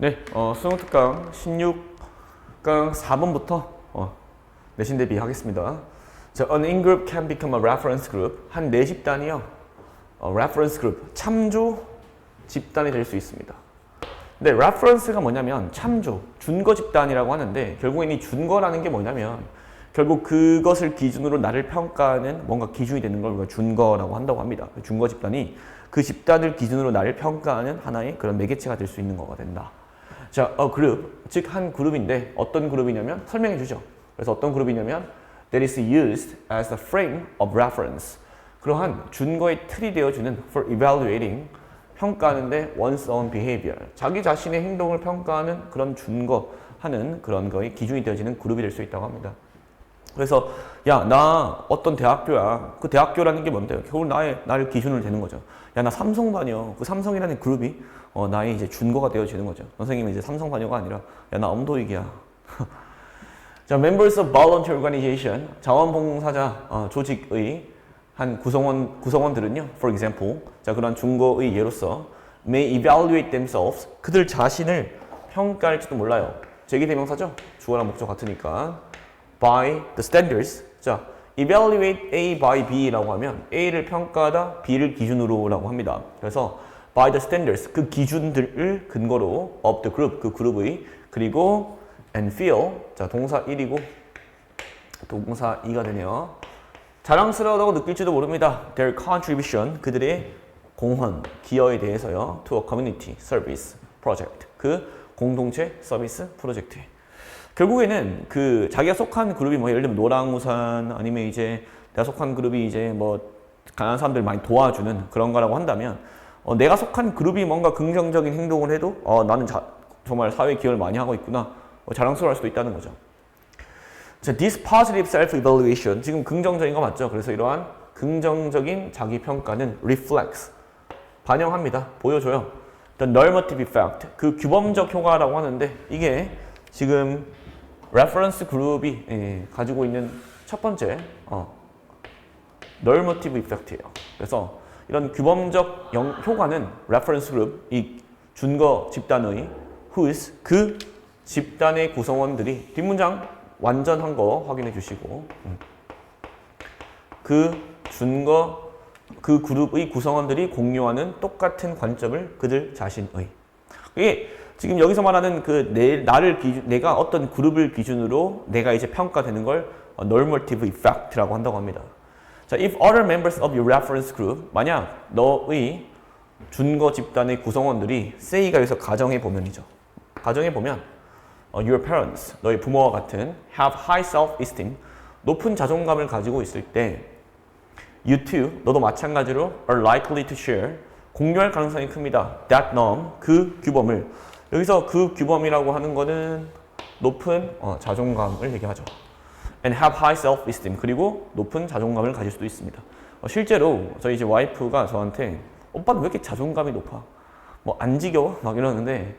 네, 수능 특강 16강 4번부터 내신 대비 하겠습니다. 자, an in-group can become a reference group. 한 네 집단이요. reference group, 참조 집단이 될 수 있습니다. 근데 reference가 뭐냐면 참조, 준거 집단이라고 하는데 결국엔 이 준거라는 게 뭐냐면 결국 그것을 기준으로 나를 평가하는 뭔가 기준이 되는 걸 우리가 준거라고 한다고 합니다. 준거 집단이 그 집단을 기준으로 나를 평가하는 하나의 그런 매개체가 될 수 있는 거가 된다. 자, 그룹, 즉 한 그룹인데 어떤 그룹이냐면 설명해 주죠. 그래서 어떤 그룹이냐면 that is used as the frame of reference. 그러한 준거의 틀이 되어주는 for evaluating, 평가하는데 one's own behavior. 자기 자신의 행동을 평가하는 그런 준거하는 그런 거의 기준이 되어지는 그룹이 될 수 있다고 합니다. 그래서 야, 나 어떤 대학교야. 그 대학교라는 게 뭔데요? 결국 나를 기준으로 되는 거죠. 야, 나 삼성반이요. 그 삼성이라는 그룹이 나의 이제 준거가 되어지는 거죠. 선생님은 이제 삼성반이가 아니라 야, 나 엄도익이야. 자, members of volunteer organization, 자원봉사자 조직의 한 구성원들은요. For example, 자, 그런 준거의 예로서 may evaluate themselves, 그들 자신을 평가할지도 몰라요. 제기대명사죠. 주어랑 목적 같으니까. by the standards. 자, evaluate A by B라고 하면 A를 평가하다, B를 기준으로라고 합니다. 그래서 by the standards, 그 기준들을 근거로 of the group, 그 그룹의, 그리고 and feel, 자, 동사 1이고 동사 2가 되네요. 자랑스러워하다고 느낄지도 모릅니다. their contribution, 그들의 공헌, 기여에 대해서요. to a community service project, 그 공동체 서비스 프로젝트에. 결국에는 그 자기가 속한 그룹이 뭐 예를 들면 노랑우산 아니면 이제 내가 속한 그룹이 이제 뭐 가난한 사람들 많이 도와주는 그런 거라고 한다면 내가 속한 그룹이 뭔가 긍정적인 행동을 해도 나는 정말 사회에 기여를 많이 하고 있구나, 자랑스러워할 수도 있다는 거죠. 자, this positive self-evaluation, 지금 긍정적인 거 맞죠? 그래서 이러한 긍정적인 자기평가는 reflects, 반영합니다. 보여줘요. The normative effect, 그 규범적 효과라고 하는데 이게 지금 reference 그룹이 가지고 있는 첫 번째 normative effect이에요. 그래서 이런 규범적 효과는 reference 그룹, 이 준거 집단의 whose, 그 집단의 구성원들이, 뒷문장 완전한 거 확인해 주시고, 그 준거, 그 그룹의 구성원들이 공유하는 똑같은 관점을 그들 자신의. 이게 지금 여기서 말하는 그 내가 어떤 그룹을 기준으로 내가 이제 평가되는 걸 normative effect라고 한다고 합니다. 자, if other members of your reference group, 만약 너의 준거 집단의 구성원들이 say가 여기서 가정해 보면이죠. 가정해 보면 your parents, 너의 부모와 같은 have high self-esteem, 높은 자존감을 가지고 있을 때 you too, 너도 마찬가지로 are likely to share, 공유할 가능성이 큽니다. that norm, 그 규범을. 여기서 그 규범이라고 하는 거는 높은 자존감을 얘기하죠. and have high self-esteem, 그리고 높은 자존감을 가질 수도 있습니다. 실제로 저희 이제 와이프가 저한테 오빠는 왜 이렇게 자존감이 높아? 뭐 안 지겨워? 막 이러는데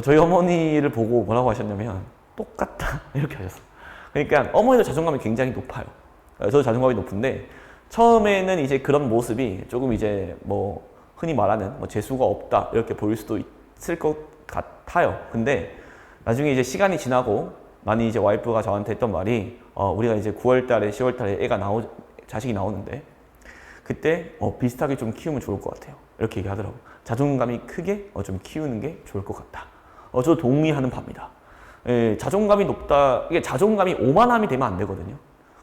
저희 어머니를 보고 뭐라고 하셨냐면 똑같다 이렇게 하셨어요. 그러니까 어머니도 자존감이 굉장히 높아요. 저도 자존감이 높은데 처음에는 이제 그런 모습이 조금 이제 뭐 흔히 말하는 뭐 재수가 없다 이렇게 보일 수도 있을 것 같아요. 근데 나중에 이제 시간이 지나고 나는 이제 와이프가 저한테 했던 말이 우리가 이제 9월 달에 10월 달에 자식이 나오는데 그때 비슷하게 좀 키우면 좋을 것 같아요. 이렇게 얘기하더라고요. 자존감이 크게 좀 키우는 게 좋을 것 같다. 저도 동의하는 바입니다. 자존감이 높다, 이게 자존감이 오만함이 되면 안 되거든요.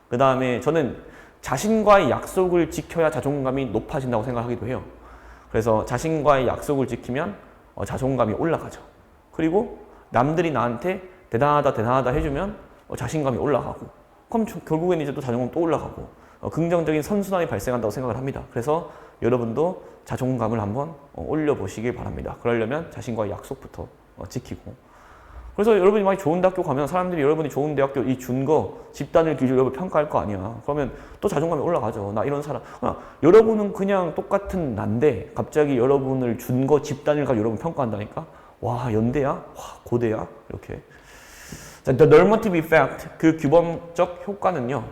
그 다음에 저는 자신과의 약속을 지켜야 자존감이 높아진다고 생각하기도 해요. 그래서 자신과의 약속을 지키면 자존감이 올라가죠. 그리고 남들이 나한테 대단하다 해주면 자신감이 올라가고, 그럼 결국에는 이제 또 자존감 또 올라가고, 긍정적인 선순환이 발생한다고 생각을 합니다. 그래서 여러분도 자존감을 한번 올려보시길 바랍니다. 그러려면 자신과의 약속부터 지키고. 그래서 여러분이 많이 좋은 대학교 가면 사람들이 여러분이 좋은 대학교 이 준거 집단을 기준으로 여러분 평가할 거 아니야. 그러면 또 자존감이 올라가죠. 나 이런 사람. 여러분은 그냥 똑같은 난데 갑자기 여러분을 준거 집단을 가지고 여러분 평가한다니까. 와, 연대야? 와, 고대야? 이렇게. 자, the normative effect, 그 규범적 효과는요.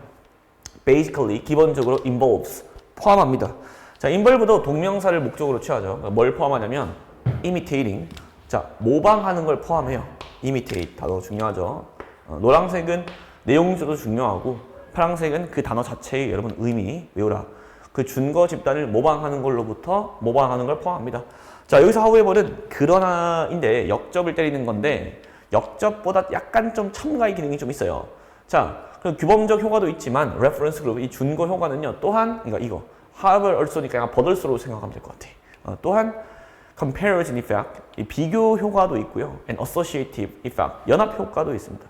basically, 기본적으로 involves, 포함합니다. 자, involve도 동명사를 목적으로 취하죠. 뭘 포함하냐면 imitating, 자, 모방하는 걸 포함해요. imitate 단어 중요하죠. 노란색은 내용적으로 중요하고 파란색은 그 단어 자체의 여러분 의미 외우라. 그 준거 집단을 모방하는 걸로부터 모방하는 걸 포함합니다. 자, 여기서 however는 그러나인데 역접을 때리는 건데 역접보다 약간 좀 첨가의 기능이 좀 있어요. 자, 그럼 규범적 효과도 있지만 reference group 이 준거 효과는요. 또한 그러니까 이거 however also니까 약간 버들스로 생각하면 될 것 같아. 또한 comparison effect 이 비교 효과도 있고요. and associative effect 연합 효과도 있습니다.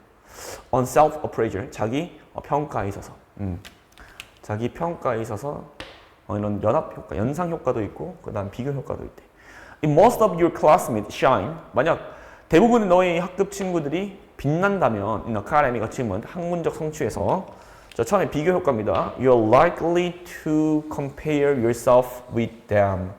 on self appraisal 자기 평가에 있어서 자기 평가에 있어서 이런 연합 효과, 연상 효과도 있고 그다음 비교 효과도 있대. In most of your classmates shine 만약 대부분의 너의 학급 친구들이 빛난다면 in academic achievement 학문적 성취에서 자, 처음에 비교 효과입니다. You're likely to compare yourself with them.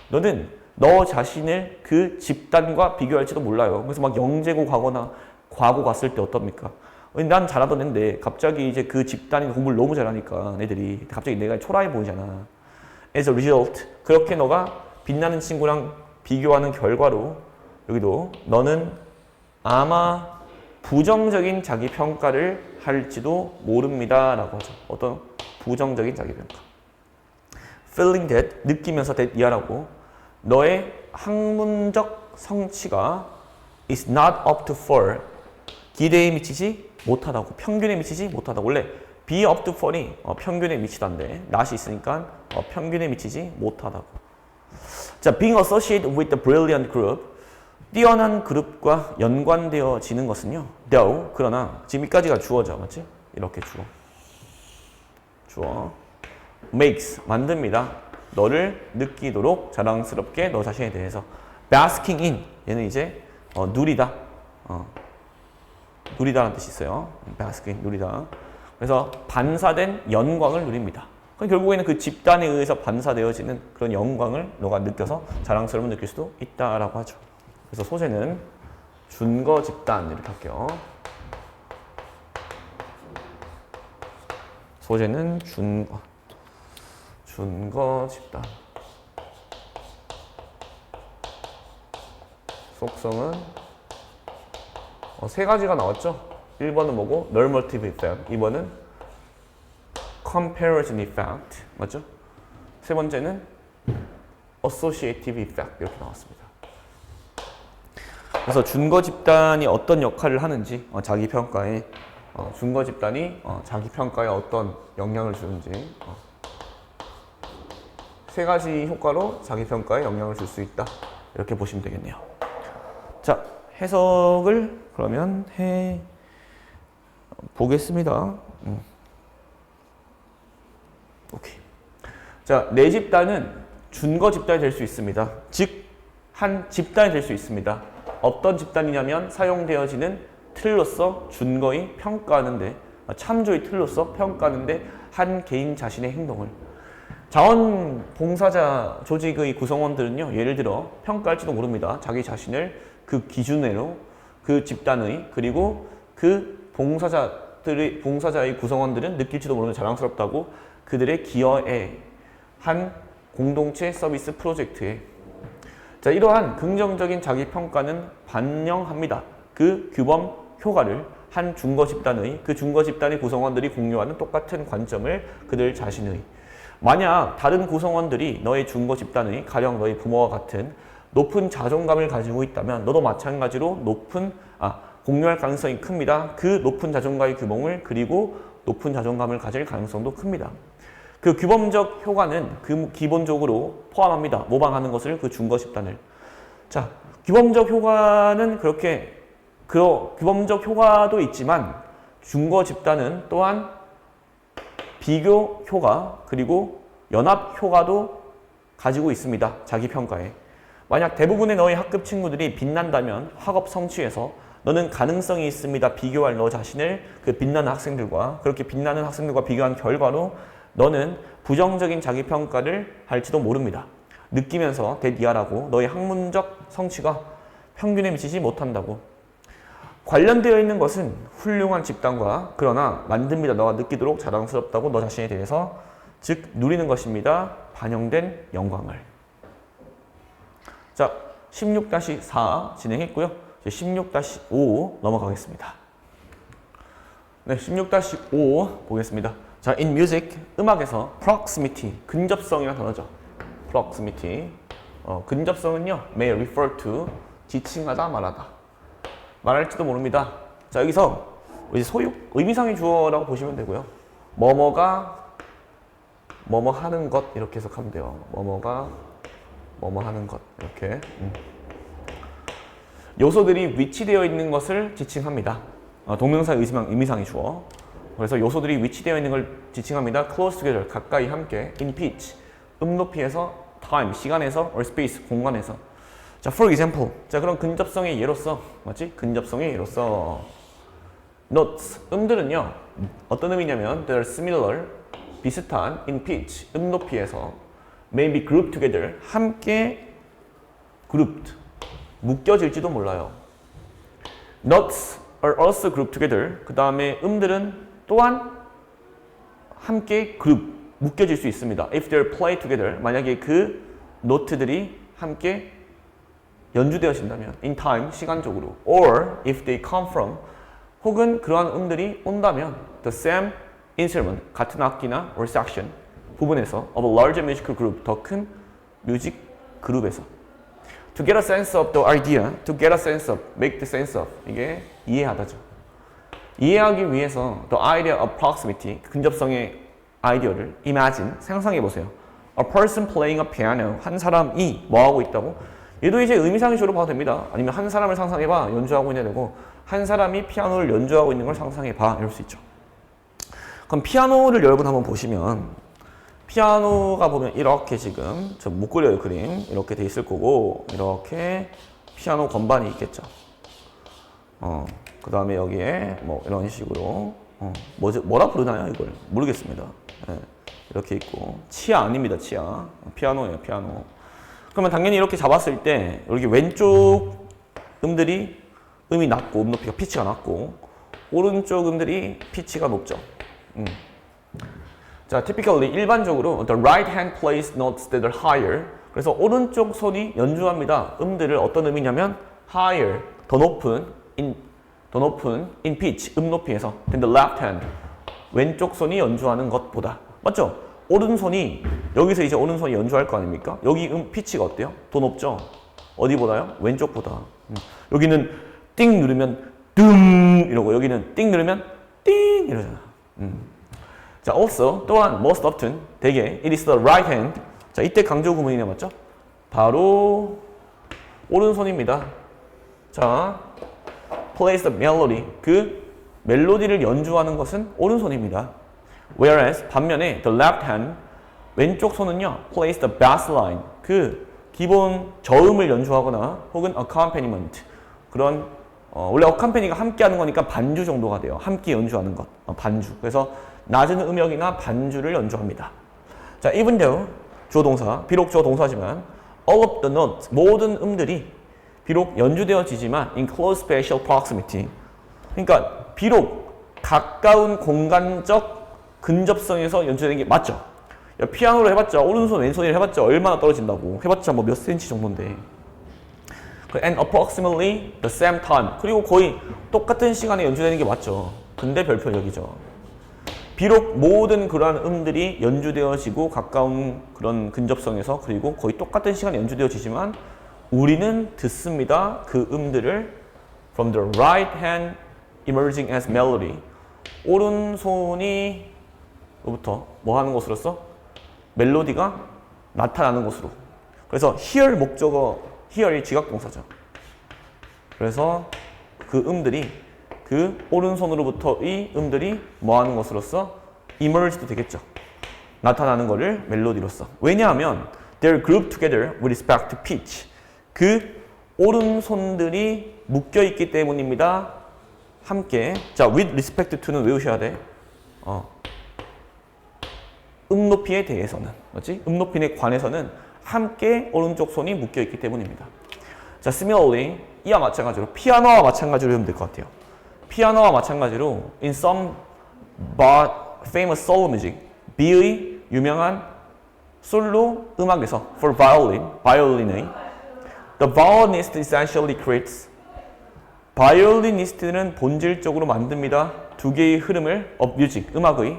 너는 너 자신을 그 집단과 비교할지도 몰라요. 그래서 막 영재고 가거나 과고 갔을 때 어떻습니까? 난 잘하던 애인데 갑자기 이제 그 집단이 공부를 너무 잘하니까 애들이 갑자기 내가 초라해 보이잖아. As a result, 그렇게 너가 빛나는 친구랑 비교하는 결과로 여기도 너는 아마 부정적인 자기 평가를 할지도 모릅니다 라고 하죠. 어떤 부정적인 자기 평가. Feeling that, 느끼면서 that 이하라고 너의 학문적 성취가 is not up to par 기대에 미치지 못하다고 평균에 미치지 못하다고 원래 be up to par이 평균에 미치다인데 not이 있으니까 평균에 미치지 못하다고. 자, being associated with the brilliant group 뛰어난 그룹과 연관되어지는 것은요. though 그러나 지금 이까지가 주어죠, 맞지? 이렇게 주어 makes 만듭니다. 너를 느끼도록 자랑스럽게 너 자신에 대해서 basking in 얘는 이제 누리다 누리다라는 뜻이 있어요. basking 누리다. 그래서 반사된 영광을 누립니다. 결국에는 그 집단에 의해서 반사되어지는 그런 영광을 너가 느껴서 자랑스러움을 느낄 수도 있다라고 하죠. 그래서 소재는 준거 집단 이렇게 할게요. 소재는 준거 집단. 속성은 세 가지가 나왔죠. 1번은 뭐고? normative effect. 2번은 comparison effect. 맞죠? 세 번째는 associative effect. 이렇게 나왔습니다. 그래서 준거 집단이 어떤 역할을 하는지 자기 평가에 준거 집단이 자기 평가에 어떤 영향을 주는지 세 가지 효과로 자기 평가에 영향을 줄 수 있다. 이렇게 보시면 되겠네요. 자, 해석을 그러면 해 보겠습니다. 오케이. 자, 내 집단은 준거 집단이 될 수 있습니다. 즉, 한 집단이 될 수 있습니다. 어떤 집단이냐면 사용되어지는 틀로서 준거의 평가하는데 참조의 틀로서 평가하는데 한 개인 자신의 행동을 자원봉사자 조직의 구성원들은요. 예를 들어 평가할지도 모릅니다. 자기 자신을 그 기준으로 그 집단의 그리고 그 봉사자의 구성원들은 느낄지도 모르는 자랑스럽다고 그들의 기여에 한 공동체 서비스 프로젝트에 자, 이러한 긍정적인 자기 평가는 반영합니다. 그 규범 효과를 한 준거 집단의 그 준거 집단의 구성원들이 공유하는 똑같은 관점을 그들 자신의 만약 다른 구성원들이 너의 준거 집단의 가령 너의 부모와 같은 높은 자존감을 가지고 있다면 너도 마찬가지로 공유할 가능성이 큽니다. 그 높은 자존감의 규범을 그리고 높은 자존감을 가질 가능성도 큽니다. 그 규범적 효과는 기본적으로 포함합니다. 모방하는 것을 그 준거 집단을. 자, 규범적 효과는 그렇게 규범적 효과도 있지만 준거 집단은 또한 비교 효과 그리고 연합 효과도 가지고 있습니다. 자기 평가에. 만약 대부분의 너의 학급 친구들이 빛난다면 학업 성취에서 너는 가능성이 있습니다. 비교할 너 자신을 그 빛나는 학생들과 그렇게 빛나는 학생들과 비교한 결과로 너는 부정적인 자기 평가를 할지도 모릅니다. 느끼면서 대디하라고 너의 학문적 성취가 평균에 미치지 못한다고. 관련되어 있는 것은 훌륭한 집단과 그러나 만듭니다. 너가 느끼도록 자랑스럽다고 너 자신에 대해서 즉 누리는 것입니다. 반영된 영광을. 자, 16-4 진행했고요. 이제 16-5 넘어가겠습니다. 네, 16-5 보겠습니다. 자, in music, 음악에서 proximity, 근접성이라는 단어죠. proximity. 근접성은요, may refer to, 지칭하다, 말하다. 말할지도 모릅니다. 자, 여기서 이제 소유, 의미상의 주어라고 보시면 되고요. 뭐뭐가 뭐뭐 하는 것 이렇게 해석하면 돼요. 뭐뭐가 뭐뭐 하는 것 이렇게. 요소들이 위치되어 있는 것을 지칭합니다. 동명사 의미상의 주어. 그래서 요소들이 위치되어 있는 걸 지칭합니다. close together, 가까이 함께. in pitch, 높이에서. time, 시간에서. or space, 공간에서. 자, for example. 자, 그럼 근접성의 예로서, 맞지? 근접성의 예로서. notes, 음들은요, 어떤 의미냐면, they're similar, 비슷한, in pitch, 높이에서. may be grouped together, 함께 grouped, 묶여질지도 몰라요. notes are also grouped together. 그 다음에 음들은 또한 함께 group, 묶여질 수 있습니다. if they're played together, 만약에 그 노트들이 함께 연주되어진다면, in time, 시간적으로, or if they come from, 혹은 그러한 음들이 온다면, the same instrument, 같은 악기나 or section, 부분에서, of a larger musical group, 더 큰 뮤직 그룹에서. To get a sense of the idea, to get a sense of, make the sense of, 이게 이해하다죠. 이해하기 위해서 the idea of proximity, 근접성의 아이디어를 imagine, 상상해보세요. A person playing a piano, 한 사람이 뭐하고 있다고? 얘도 이제 의미상의 주로 봐도 됩니다. 아니면 한 사람을 상상해봐, 연주하고 있냐 되고, 한 사람이 피아노를 연주하고 있는 걸 상상해봐, 이럴 수 있죠. 그럼 피아노를 여러분 한번 보시면, 피아노가 보면 이렇게 지금 저 못 그려요, 그림. 이렇게 돼 있을 거고, 이렇게 피아노 건반이 있겠죠. 그 다음에 여기에 뭐 이런 식으로, 뭐라 부르나요, 이걸? 모르겠습니다. 네, 이렇게 있고. 치아 아닙니다, 치아. 피아노예요, 피아노. 그러면 당연히 이렇게 잡았을 때, 여기 왼쪽 음들이 음이 낮고, 높이가 피치가 낮고, 오른쪽 음들이 피치가 높죠. 자, typically 일반적으로 the right hand plays notes that are higher. 그래서 오른쪽 손이 연주합니다. 음들을 어떤 의미냐면 higher, 더 높은 in pitch, 높이에서 than the left hand, 왼쪽 손이 연주하는 것보다. 맞죠? 오른손이 여기서 이제 오른손이 연주할 거 아닙니까? 여기 피치가 어때요? 더 높죠? 어디보다요? 왼쪽보다. 여기는 띵 누르면 둥 이러고 여기는 띵 누르면 띵 이러잖아. 자, also 또한 most often 대개 it is the right hand. 자, 이때 강조 구문이 남았죠? 바로 오른손입니다. 자, plays the melody. 그 멜로디를 연주하는 것은 오른손입니다. Whereas 반면에 the left hand 왼쪽 손은요 plays the bass line. 그 기본 저음을 연주하거나 혹은 accompaniment 그런 원래 accompany가 함께 하는 거니까 반주 정도가 돼요. 함께 연주하는 것. 반주. 그래서 낮은 음역이나 반주를 연주합니다. 자, even though 주어 동사, 비록 주어 동사지만 all of the notes, 모든 음들이 비록 연주되어지지만 in close spatial proximity. 그러니까 비록 가까운 공간적 근접성에서 연주되는 게 맞죠? 야, 피아노로 해봤자 오른손 왼손이라 해봤자 얼마나 떨어진다고. 해봤자 뭐 몇 센치 정도인데. and approximately the same time. 그리고 거의 똑같은 시간에 연주되는 게 맞죠. 근데 별표적이죠. 비록 모든 그러한 음들이 연주되어지고 가까운 그런 근접성에서 그리고 거의 똑같은 시간에 연주되어지지만 우리는 듣습니다. 그 음들을 from the right hand emerging as melody. 오른손이 로부터 뭐 하는 것으로서? 멜로디가 나타나는 것으로. 그래서 hear 목적어, hear이 지각동사죠. 그래서 그 음들이 그 오른손으로부터의 음들이 뭐 하는 것으로서? emerge도 되겠죠. 나타나는 것을 멜로디로서. 왜냐하면 they're grouped together with respect to pitch. 그 오른손들이 묶여있기 때문입니다. 함께. 자, with respect to는 외우셔야 돼. 음높이에 대해서는. 맞지? 음높이에 관해서는 함께 오른쪽 손이 묶여있기 때문입니다. 자, similarly, 이와 마찬가지로 피아노와 마찬가지로 하면 될 것 같아요. 피아노와 마찬가지로 in some famous solo music, B의 유명한 솔로 음악에서 for violin, 바이올린의 The violinist essentially creates. 바이올리니스트는 본질적으로 만듭니다. 두 개의 흐름을 of music, 음악의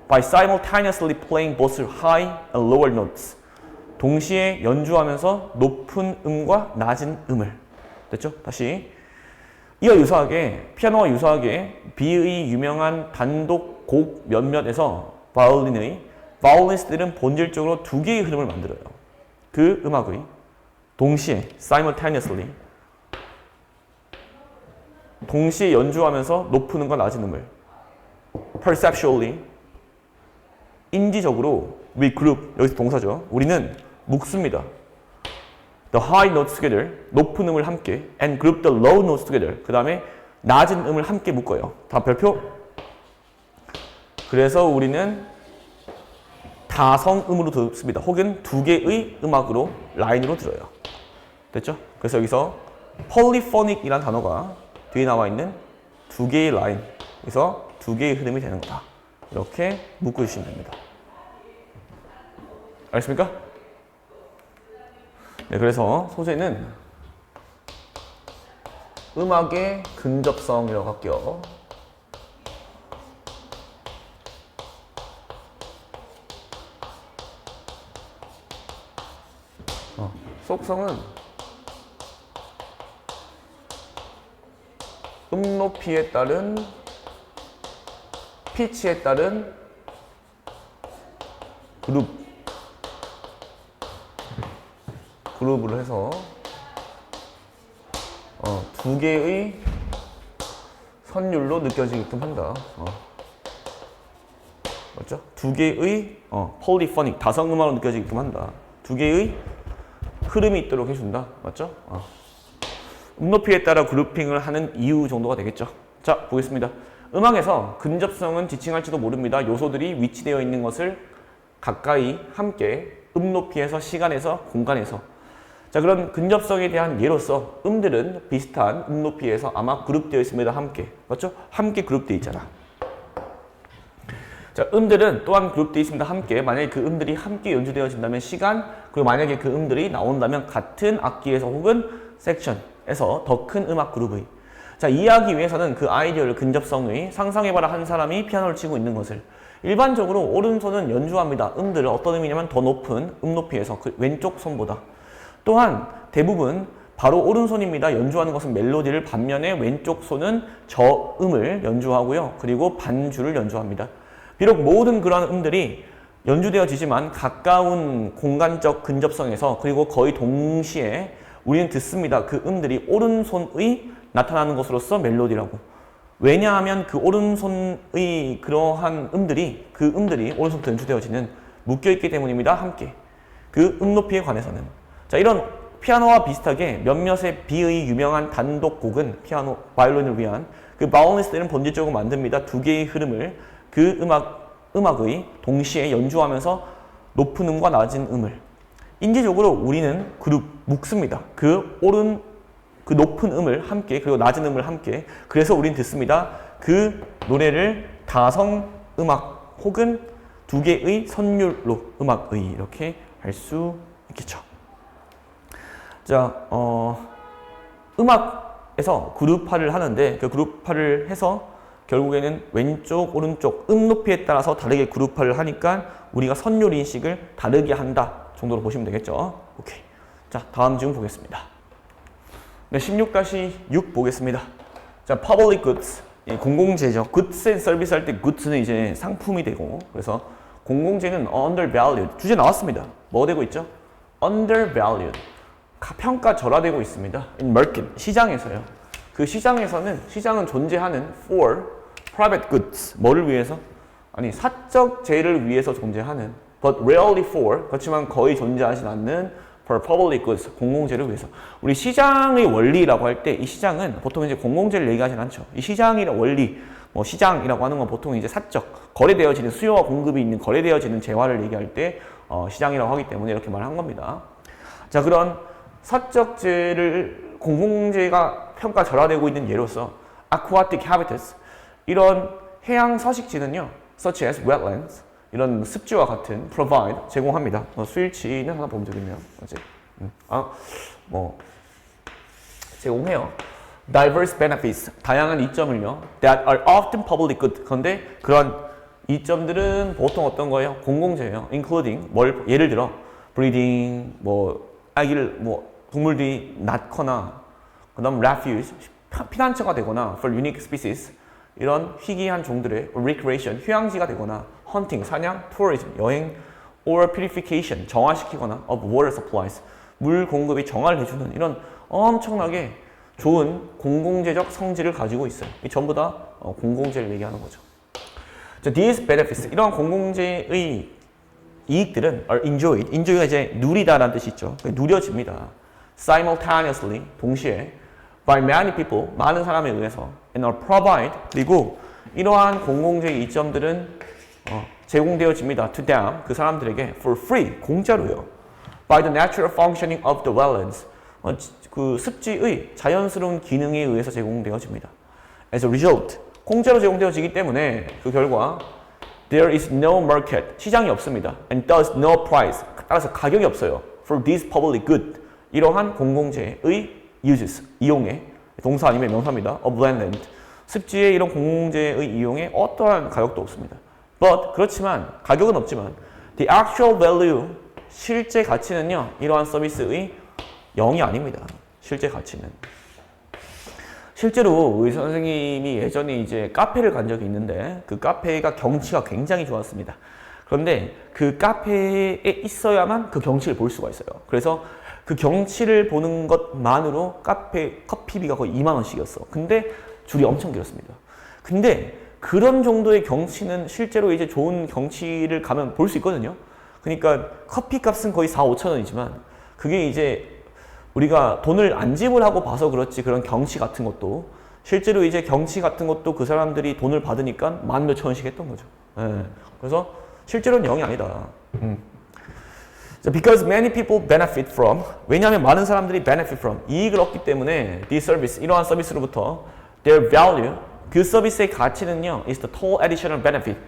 by simultaneously playing both high and lower notes. 동시에 연주하면서 높은 음과 낮은 음을. 됐죠? 다시. 이와 유사하게 피아노와 유사하게 비의 유명한 단독 곡 몇몇에서 바이올리니스트들은 본질적으로 두 개의 흐름을 만들어요. 그 음악의 동시에 simultaneously 동시에 연주하면서 높은 음과 낮은 음을 perceptually 인지적으로 we group 여기서 동사죠. 우리는 묶습니다. The high notes together 높은 음을 함께 and group the low notes together 그 다음에 낮은 음을 함께 묶어요. 다 별표. 그래서 우리는 다성음으로 듣습니다. 혹은 두 개의 음악으로 라인으로 들어요. 됐죠? 그래서 여기서 polyphonic이라는 단어가 뒤에 나와 있는 두 개의 라인, 그래서 두 개의 흐름이 되는 거다. 이렇게 묶어주시면 됩니다. 알겠습니까? 네, 그래서 소재는 음악의 근접성이라고 할게요. 속성은 음 높이에 따른 피치에 따른 그룹으로 해서 두 개의 선율로 느껴지게끔 한다. 맞죠? 두 개의 폴리포닉 다성음악으로 느껴지게끔 한다. 두 개의 흐름이 있도록 해준다. 맞죠? 음높이에 따라 그룹핑을 하는 이유 정도가 되겠죠. 자, 보겠습니다. 음악에서 근접성은 지칭할지도 모릅니다. 요소들이 위치되어 있는 것을 가까이 함께 음높이에서 시간에서 공간에서 자, 그런 근접성에 대한 예로서 음들은 비슷한 음높이에서 아마 그룹되어 있습니다. 함께. 맞죠? 함께 그룹되어 있잖아. 자, 음들은 또한 그룹되어 있습니다. 함께. 만약에 그 음들이 함께 연주되어진다면 시간, 그리고 만약에 그 음들이 나온다면 같은 악기에서 혹은 섹션에서 더 큰 음악 그룹의. 자, 이해하기 위해서는 그 아이디어를 근접성의 상상해봐라 한 사람이 피아노를 치고 있는 것을. 일반적으로 오른손은 연주합니다. 음들을 어떤 의미냐면 더 높은 음높이에서 그 왼쪽 손보다. 또한 대부분 바로 오른손입니다. 연주하는 것은 멜로디를 반면에 왼쪽 손은 저음을 연주하고요. 그리고 반주를 연주합니다. 비록 모든 그러한 음들이 연주되어지지만 가까운 공간적 근접성에서 그리고 거의 동시에 우리는 듣습니다. 그 음들이 오른손의 나타나는 것으로서 멜로디라고. 왜냐하면 그 오른손의 그러한 음들이 그 음들이 오른손부터 연주되어지는 묶여있기 때문입니다. 함께. 그 음높이에 관해서는. 자, 이런 피아노와 비슷하게 몇몇의 비의 유명한 단독곡은 피아노, 바이올린을 위한 그 바이올리니스트는 본질적으로 만듭니다. 두 개의 흐름을 그 음악의 동시에 연주하면서 높은 음과 낮은 음을 인지적으로 우리는 그룹 묶습니다. 그 높은 음을 함께 그리고 낮은 음을 함께 그래서 우린 듣습니다. 그 노래를 다성 음악 혹은 두 개의 선율로 음악의 이렇게 할 수 있겠죠. 자, 음악에서 그룹화를 하는데 그 그룹화를 해서 결국에는 왼쪽, 오른쪽 음 높이에 따라서 다르게 그룹화를 하니까 우리가 선율 인식을 다르게 한다 정도로 보시면 되겠죠. 오케이. 자, 다음 질문 보겠습니다. 네, 16-6 보겠습니다. 자, public goods. 공공재죠. goods and service 할 때 goods는 이제 상품이 되고 그래서 공공재는 undervalued. 주제 나왔습니다. 뭐 되고 있죠? undervalued. 평가절하되고 있습니다. in market. 시장에서요. 그 시장은 존재하는 for private goods. 뭐를 위해서? 아니, 사적 재를 위해서 존재하는 but rarely for. 그렇지만 거의 존재하지 않는 for public goods. 공공재를 위해서. 우리 시장의 원리라고 할 때 이 시장은 보통 이제 공공재를 얘기하진 않죠. 이 시장의 원리, 뭐 시장이라고 하는 건 보통 이제 사적, 거래되어지는 수요와 공급이 있는 거래되어지는 재화를 얘기할 때 시장이라고 하기 때문에 이렇게 말한 겁니다. 자, 그런 사적재를 공공재가 평가절하되고 있는 예로서 aquatic habitats 이런 해양 서식지는요, such as wetlands 이런 습지와 같은 provide 제공합니다. 수일치는 하나 보면 되겠네요. 어제 제공해요. diverse benefits, 다양한 이점을요. that are often public good. 그런데 그런 이점들은 보통 어떤 거예요? 공공재예요. including 예를 들어 breeding, 아기를 동물들이 낳거나, 그다음 refuge, 피난처가 되거나 for unique species, 이런 희귀한 종들의 recreation, 휴양지가 되거나 hunting, 사냥, tourism, 여행, or purification, 정화시키거나 of water supplies, 물 공급이 정화를 해주는 이런 엄청나게 좋은 공공재적 성질을 가지고 있어요. 이 전부 다 공공재를 얘기하는 거죠. 자, these benefits, 이러한 공공재의 이익들은 are enjoyed, enjoy가 이제 누리다라는 뜻이 있죠. 누려집니다. simultaneously, 동시에 by many people, 많은 사람에 의해서 and are provide, 그리고 이러한 공공재의 이점들은 제공되어집니다. to them, 그 사람들에게 for free, 공짜로요. by the natural functioning of the wetlands, 그 습지의 자연스러운 기능에 의해서 제공되어집니다. As a result, 공짜로 제공되어지기 때문에 그 결과 there is no market, 시장이 없습니다. and thus no price, 따라서 가격이 없어요. for this public good, 이러한 공공재의 uses, 이용에, 동사 아니면 명사입니다. of land, 습지의 이런 공공재의 이용에 어떠한 가격도 없습니다. but, 그렇지만, 가격은 없지만 the actual value, 실제 가치는요, 이러한 서비스의 0이 아닙니다. 실제 가치는. 실제로 의사 선생님이 예전에 이제 카페를 간 적이 있는데 그 카페가 경치가 굉장히 좋았습니다. 그런데 그 카페에 있어야만 그 경치를 볼 수가 있어요. 그래서 그 경치를 보는 것만으로 카페 커피비가 거의 2만 원씩이었어. 근데 줄이 엄청 길었습니다. 근데 그런 정도의 경치는 실제로 이제 좋은 경치를 가면 볼 수 있거든요. 그러니까 커피 값은 거의 4, 5천 원이지만 그게 이제 우리가 돈을 안 지불하고 봐서 그렇지 그런 경치 같은 것도 실제로 이제 경치 같은 것도 그 사람들이 돈을 받으니까 만 몇천 원씩 했던 거죠. 예. 그래서 실제로는 0이 아니다. Because many people benefit from, 왜냐하면 많은 사람들이 benefit from, 이익을 얻기 때문에 this service, 이러한 서비스로부터 their value, 그 서비스의 가치는요 is the total additional benefit,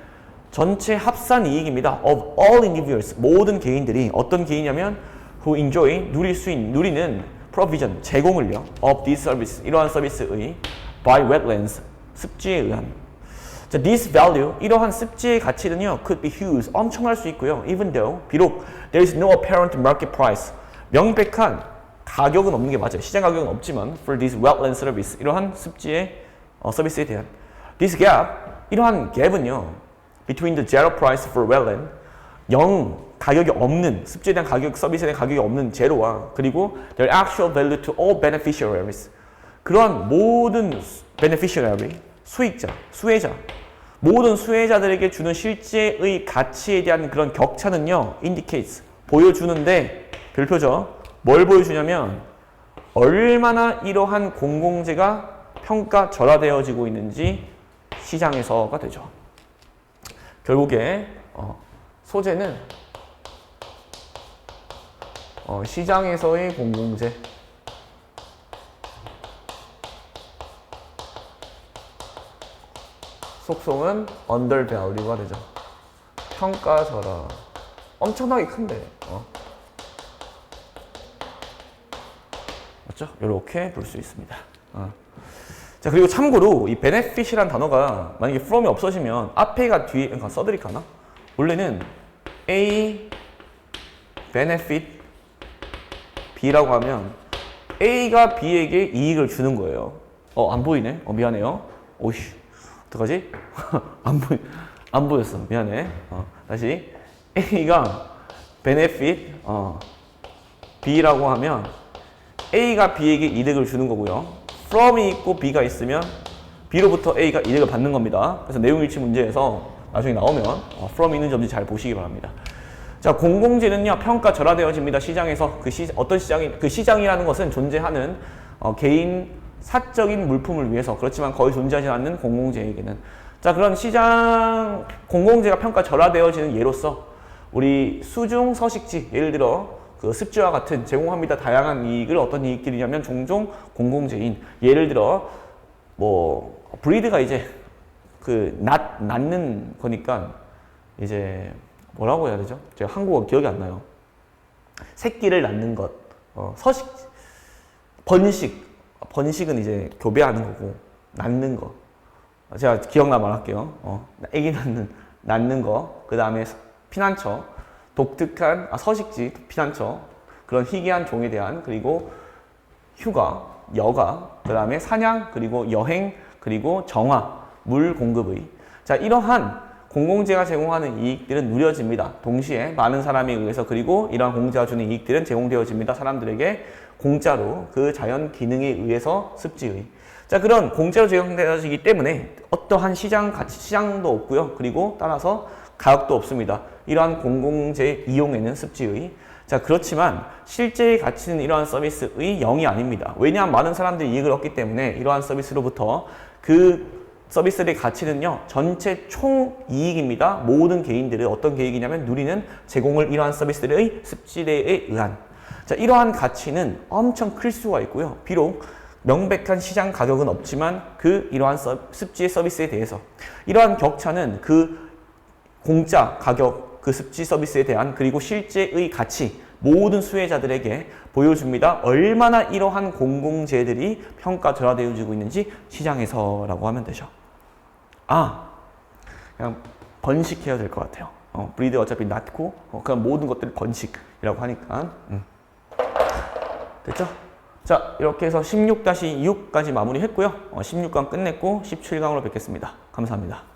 전체 합산 이익입니다. of all individuals, 모든 개인들이, 어떤 개인이냐면 who enjoy, 누리는 provision, 제공을요 of this service, 이러한 서비스의 by wetlands, 습지에 의한. 자, this value, 이러한 습지의 가치는요 could be huge, 엄청날 수 있고요. even though, 비록 there is no apparent market price, 명백한 가격은 없는 게 맞아요. 시장 가격은 없지만 for this wetland service, 이러한 습지의 서비스에 대한 this gap, 이러한 갭은요 between the zero price for wetland, 0 가격이 없는, 습지에 대한 가격, 서비스에 대한 가격이 없는 제로와 그리고 their actual value to all beneficiaries, 그런 모든 beneficiary, 수익자, 수혜자, 모든 수혜자들에게 주는 실제의 가치에 대한 그런 격차는요 indicates, 보여주는데 별표죠. 뭘 보여주냐면 얼마나 이러한 공공재가 평가절하되어지고 있는지 시장에서가 되죠. 결국에 소재는 시장에서의 공공재, 속성은 undervalue가 되죠. 평가절하. 엄청나게 큰데. 맞죠? 이렇게 볼 수 있습니다. 자, 그리고 참고로 이 benefit이란 단어가 만약에 from이 없어지면 앞에가 뒤에, 그러니까 써드릴까나? 원래는 A benefit B라고 하면 A가 B에게 이익을 주는 거예요. 안 보이네? 미안해요. 오이씨, 어떡하지? 안 보였어. 미안해. 다시. A가 benefit B라고 하면 A가 B에게 이득을 주는 거고요. from이 있고 B가 있으면 B로부터 A가 이득을 받는 겁니다. 그래서 내용일치 문제에서 나중에 나오면 from이 있는지 없는지 잘 보시기 바랍니다. 자, 공공재는요 평가절하되어집니다. 시장에서 어떤 시장이, 그 시장이라는 것은 존재하는 개인 사적인 물품을 위해서, 그렇지만 거의 존재하지 않는 공공재에게는. 자, 그런 시장 공공재가 평가절하되어지는 예로서 우리 수중 서식지, 예를 들어 그 습지와 같은 제공합니다. 다양한 이익을, 어떤 이익들이냐면 종종 공공재인, 예를 들어 브리드가 이제 그 낳는 거니까 이제 뭐라고 해야 되죠? 제가 한국어 기억이 안 나요. 새끼를 낳는 것, 번식, 번식은 이제 교배하는 거고, 낳는 거. 제가 기억나 말할게요. 아기 낳는 거. 그 다음에 피난처. 독특한, 서식지, 피난처. 그런 희귀한 종에 대한, 그리고 휴가, 여가, 그 다음에 사냥, 그리고 여행, 그리고 정화, 물 공급의. 자, 이러한 공공재가 제공하는 이익들은 누려집니다. 동시에 많은 사람에 의해서, 그리고 이러한 공재가 주는 이익들은 제공되어집니다. 사람들에게 공짜로 그 자연 기능에 의해서 습지의. 자, 그런 공짜로 제공되어지기 때문에 어떠한 시장도 없고요. 그리고 따라서 가격도 없습니다. 이러한 공공재 이용에는 습지의. 자, 그렇지만 실제의 가치는 이러한 서비스의 0이 아닙니다. 왜냐하면 많은 사람들이 이익을 얻기 때문에 이러한 서비스로부터 그 서비스의 가치는요, 전체 총 이익입니다. 모든 개인들의 어떤 계획이냐면 누리는 제공을 이러한 서비스들의 습지대에 의한. 자, 이러한 가치는 엄청 클 수가 있고요. 비록 명백한 시장 가격은 없지만 이러한 습지의 서비스에 대해서 이러한 격차는 그 공짜 가격, 그 습지 서비스에 대한, 그리고 실제의 가치, 모든 수혜자들에게 보여줍니다. 얼마나 이러한 공공재들이 평가절하되어지고 있는지 시장에서라고 하면 되죠. 그냥 번식해야 될 것 같아요. 브리드 어차피 낳고, 그냥 모든 것들을 번식이라고 하니까. 됐죠? 자, 이렇게 해서 16-6까지 마무리했고요. 16강 끝냈고 17강으로 뵙겠습니다. 감사합니다.